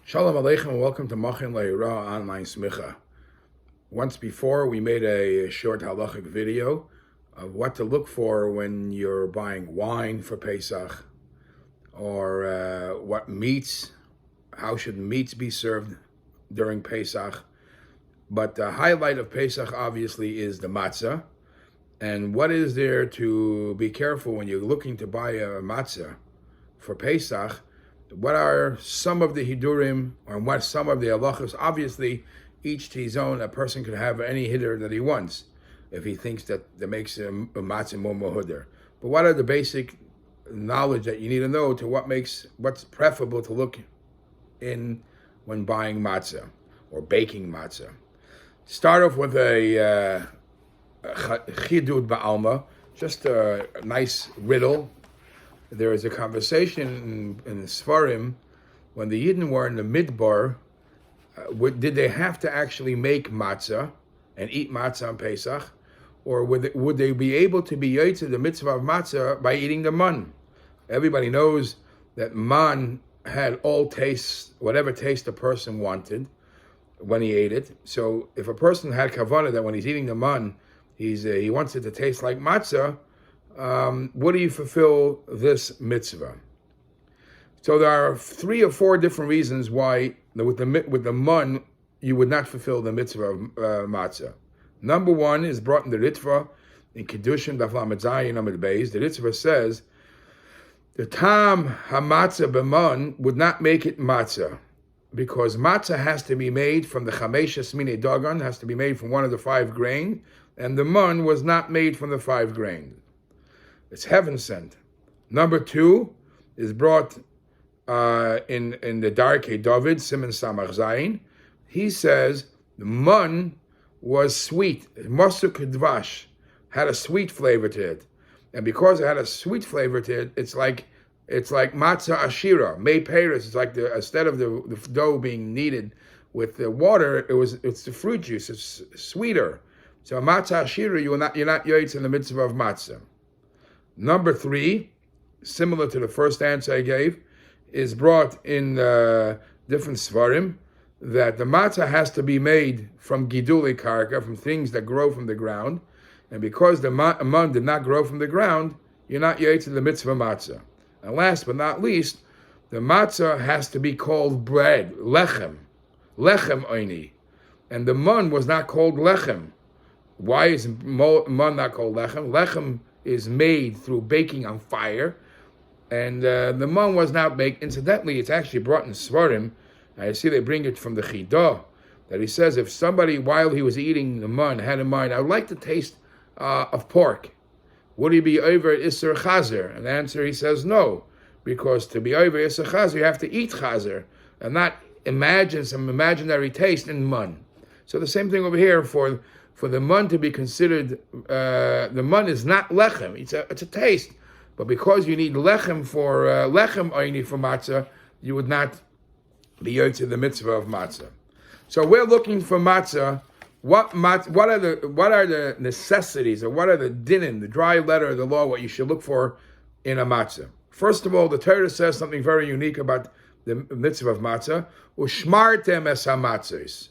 Shalom Aleichem and welcome to Machin Le'ira Online Smicha. Once before, we made a short halachic video of what to look for when you're buying wine for Pesach, or what meats, how should meats be served during Pesach. But the highlight of Pesach obviously is the matzah. And what is there to be careful when you're looking to buy a matzah for Pesach? What are some of the hidurim, or what some of the halachos? Obviously, each to his own. A person can have any hidur that he wants if he thinks that makes a matzah more muhuder. But what are the basic knowledge that you need to know to what's preferable to look in when buying matzah or baking matzah? Start off with a chidud ba'alma, just a nice riddle. There is a conversation in the Sfarim when the Yidden were in the Midbar. Did they have to actually make matzah and eat matzah on Pesach, or would they be able to be yotze the mitzvah of matzah by eating the man? Everybody knows that man had all tastes, whatever taste a person wanted when he ate it. So if a person had kavanah that when he's eating the man, he wants it to taste like matzah, would he fulfill this mitzvah? So there are 3 or 4 different reasons why with the mun you would not fulfill the mitzvah of matzah. Number 1 is brought in the Ritva in Kedushin Daf Lamed Zayin Amud Beis. The Ritva says the tam hamatzah b'mun would not make it matzah, because matzah has to be made from the chameshes mine dagan, has to be made from one of the 5 grain, and the mun was not made from the 5 grain. It's heaven sent. Number 2 is brought in the Darkei David, Siman Samach Zayin. He says the mun was sweet. Masuk dvash had a sweet flavor to it, and because it had a sweet flavor to it, it's like matzah ashira, may Paris. It's like instead of the dough being kneaded with the water, it's the fruit juice. It's sweeter. So matzah ashira, you're not yotze in the mitzvah of matzah. Number 3, similar to the first answer I gave, is brought in different svarim, that the matzah has to be made from gidulei karka, from things that grow from the ground, and because the man did not grow from the ground, you're not yotze in the mitzvah matzah. And last but not least, the matzah has to be called bread, lechem oini, and the man was not called lechem. Why is man not called lechem? Lechem is made through baking on fire, and the man was not baked. Incidentally, it's actually brought in Svarim. I see they bring it from the Chidah, that he says if somebody, while he was eating the man, had in mind, I would like the taste of pork, would he be over Isser Chazer? And the answer, he says no, because to be over Isser Chazer, you have to eat Chazer, and not imagine some imaginary taste in man. So the same thing over here for the mun to be considered, the mun is not lechem. It's a taste, but because you need lechem for lechem oini for matzah, you would not be yotze the mitzvah of matzah. So we're looking for matzah. What are the necessities, or what are the dinim, the dry letter of the law, what you should look for in a matzah? First of all, the Torah says something very unique about the mitzvah of matzah. Ushmartem es hamatzos.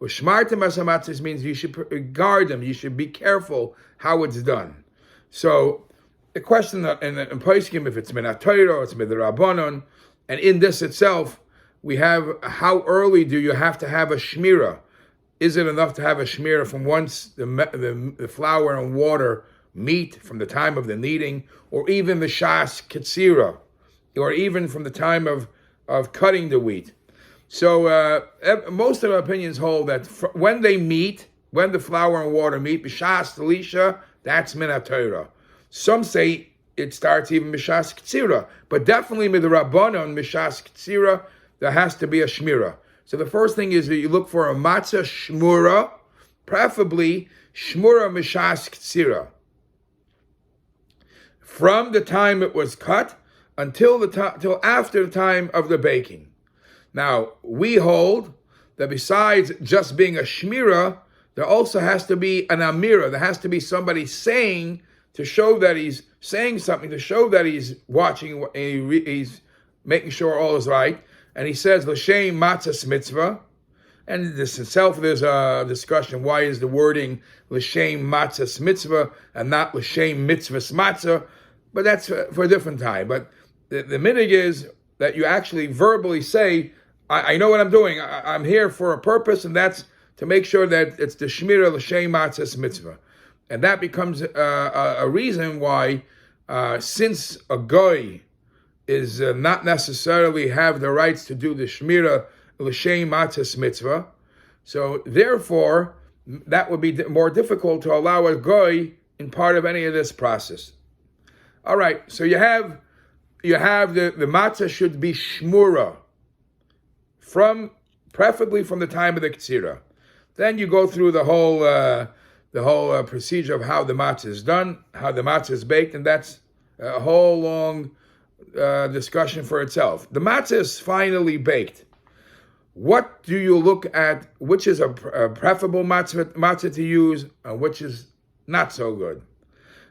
Ushmartem es hamatzos means you should guard them. You should be careful how it's done. So the question in Poskim, if it's minat Torah or it's midrabanon, and in this itself, we have how early do you have to have a shmira? Is it enough to have a shmira from once the flour and water meet from the time of the kneading, or even the shas ketzira, or even from the time of cutting the wheat? So most of our opinions hold that when they meet, when the flour and water meet, b'shas telisha, that's minat Torah. Some say it starts even b'shas ketzira, but definitely midrabanon b'shas ketzira, there has to be a shmira. So the first thing is that you look for a matzah shmura, preferably shmura b'shas ketzira, from the time it was cut until till after the time of the baking. Now, we hold that besides just being a shmira, there also has to be an amira. There has to be somebody saying, to show that he's saying something, to show that he's watching, he's making sure all is right. and he says l'shem matzahs mitzvah. And this itself, there's a discussion. Why is the wording l'shem matzahs mitzvah and not l'shem mitzvahs matzah? But that's for a different time. But the minig is that you actually verbally say, I know what I'm doing. I'm here for a purpose, and that's to make sure that it's the shmira l'shem matzahs mitzvah. And that becomes a reason why, since a goy is not necessarily have the rights to do the shmira l'shem matzahs mitzvah, so therefore that would be more difficult to allow a goy in part of any of this process. All right, so you have the matzah should be shmura preferably from the time of the ktsira. Then you go through the whole procedure of how the matzah is done, how the matzah is baked, and that's a whole long discussion for itself. The matzah is finally baked. What do you look at? Which is a preferable matzah to use, and which is not so good?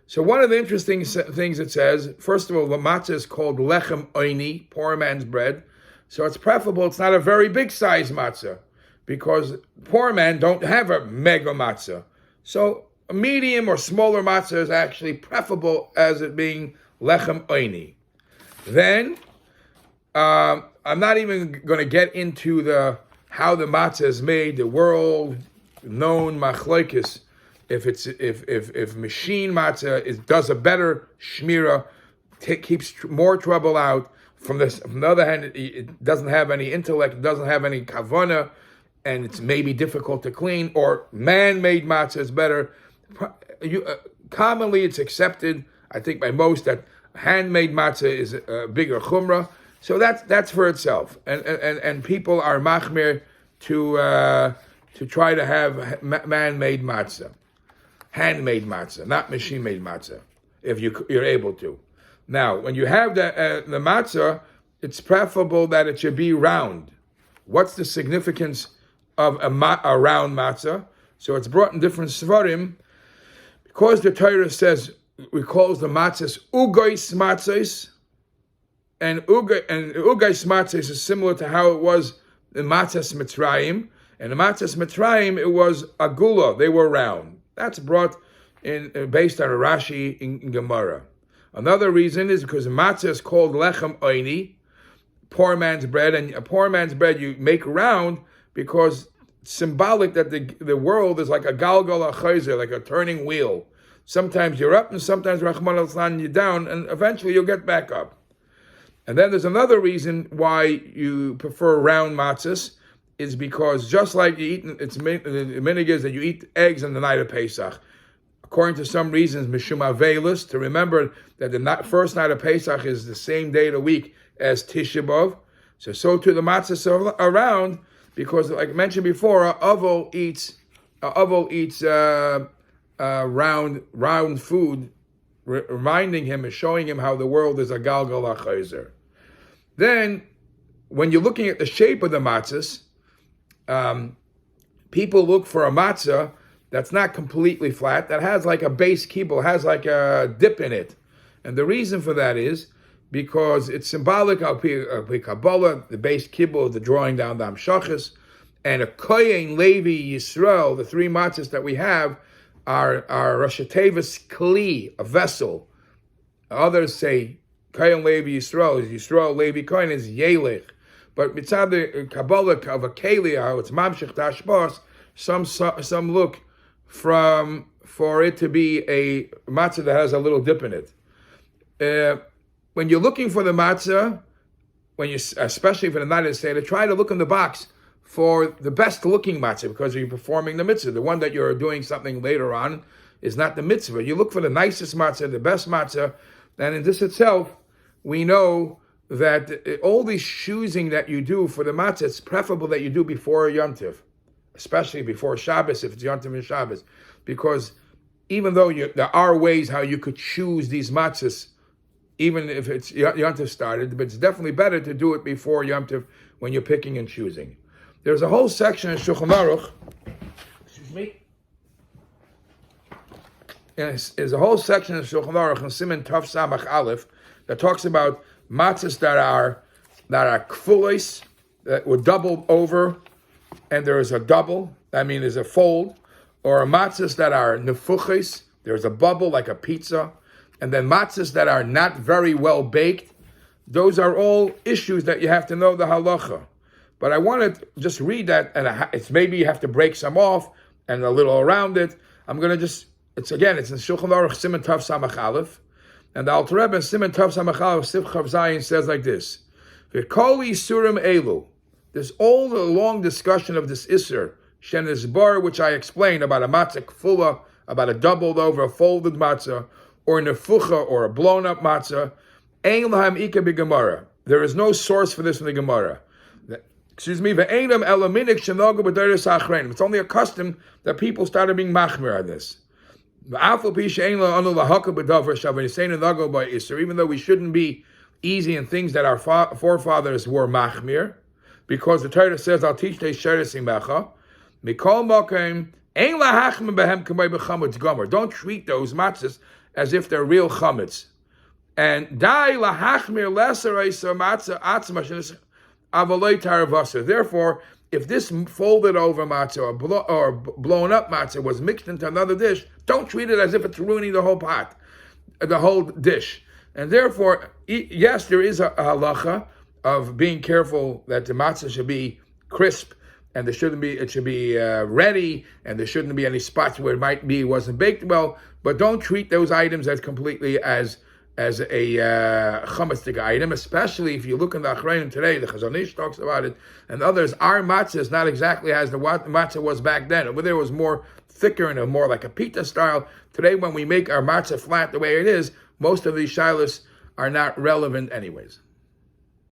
So one of the interesting things it says, first of all, the matzah is called lechem oini, poor man's bread. So it's preferable. It's not a very big size matzah, because poor men don't have a mega matzah. So a medium or smaller matzah is actually preferable as it being lechem oini. Then, I'm not even going to get into how the matzah is made, the world-known machlokes. If machine matzah does a better shmira, keeps more trouble out. From the other hand, it doesn't have any intellect, it doesn't have any kavana, and it's maybe difficult to clean. Or man-made matzah is better. Commonly, it's accepted, I think by most, that handmade matzah is a bigger chumrah. So that's for itself, and people are machmir to try to have man-made matzah, handmade matzah, not machine-made matzah, if you're able to. Now, when you have the matzah, it's preferable that it should be round. What's the significance of a round matzah? So it's brought in different svarim, because the Torah calls the matzahs ugois matzahs. And ugais matzahs is similar to how it was in matzahs Mitzrayim. And the matzahs Mitzrayim, it was agula; they were round. That's brought in based on a Rashi in Gemara. Another reason is because matzah is called lechem oini, poor man's bread, and a poor man's bread you make round because it's symbolic that the world is like a galgal achayzer, like a turning wheel. Sometimes you're up, and sometimes Rahman al-Islam you're down, and eventually you'll get back up. And then there's another reason why you prefer round matzahs, is because just like you eat, the minig is that you eat eggs on the night of Pesach. According to some reasons, Mishum Avelis, to remember that the first night of Pesach is the same day of the week as Tisha B'Av. So too the matzahs are round, because like I mentioned before, a oval eats round food, reminding him and showing him how the world is a galgal achayzer. Then, when you're looking at the shape of the matzahs, people look for a matzah that's not completely flat, that has like a base kibble, has like a dip in it. And the reason for that is because it's symbolic of Kabbalah, the base kibble, the drawing down the Amshachas, and a Kohen, Levi, Yisrael, the three matzahs that we have are Rosh Hashanah's kli, a vessel. Others say Kohen, Levi, Yisrael is Yisrael, Levi, Kohen is Yelech. But mitzad the Kabbalah of a keli, how it's mamshich tashbos, some look for it to be a matzah that has a little dip in it. When you're looking for the matzah, especially for the night of Seder, try to look in the box for the best looking matzah, because you're performing the mitzvah. The one that you're doing something later on is not the mitzvah. You look for the nicest matzah, the best matzah, and in this itself, we know that all this choosing that you do for the matzah, it's preferable that you do before Yom Tov, especially before Shabbos, if it's Yom Tov and Shabbos, because even though there are ways how you could choose these matzahs, even if it's Yom Tov started, but it's definitely better to do it before Yom Tov when you're picking and choosing. There's a whole section in Shulchan Aruch, there's a whole section in Shulchan Aruch in Siman Tov Samach Aleph that talks about matzahs that are kfulos, that were doubled over, and there is a double, there's a fold, or matzahs that are nefuchis, there's a bubble like a pizza, and then matzahs that are not very well baked. Those are all issues that you have to know the halacha. But I want to just read that, and it's maybe you have to break some off and a little around it. I'm going to it's in Shulchan Aruch Siman Tav Samach Aleph, and the Alter Rebbe in Siman Tav Samach Aleph Sif Chav Zayin says like this: V'kol Yisurim Elu. There's all the long discussion of this Isser, Shen Isbar, which I explained about a matzah kfula, about a doubled over, a folded matzah, or a nefucha, or a blown up matzah. Ein lahem ika b'Gemara. There is no source for this in the Gemara. Ve'enam elaminik shenogu b'deres ha'achreinim. It's only a custom that people started being machmir on this. Even though we shouldn't be easy in things that our forefathers were machmir, because the Torah says, "I'll teach they sheres imecha." Mikol makom ein lahachmir behem k'may b'chametz gomer. Don't treat those matzahs as if they're real chametz. And dai lahachmir lesser isa matzah atzma avalei taravasa. Therefore, if this folded over matzah or blown up matzah was mixed into another dish, don't treat it as if it's ruining the whole pot, the whole dish. And therefore, yes, there is a halacha of being careful that the matzah should be crisp, and it should be ready, and there shouldn't be any spots where it wasn't baked well. But don't treat those items as completely as a chametzik item, especially if you look in the Achrayim today. The Chazon Ish talks about it, and others. Our matzah is not exactly as the matzah was back then. Over there was more thicker and more like a pita style. Today, when we make our matzah flat the way it is, most of these shilas are not relevant anyways.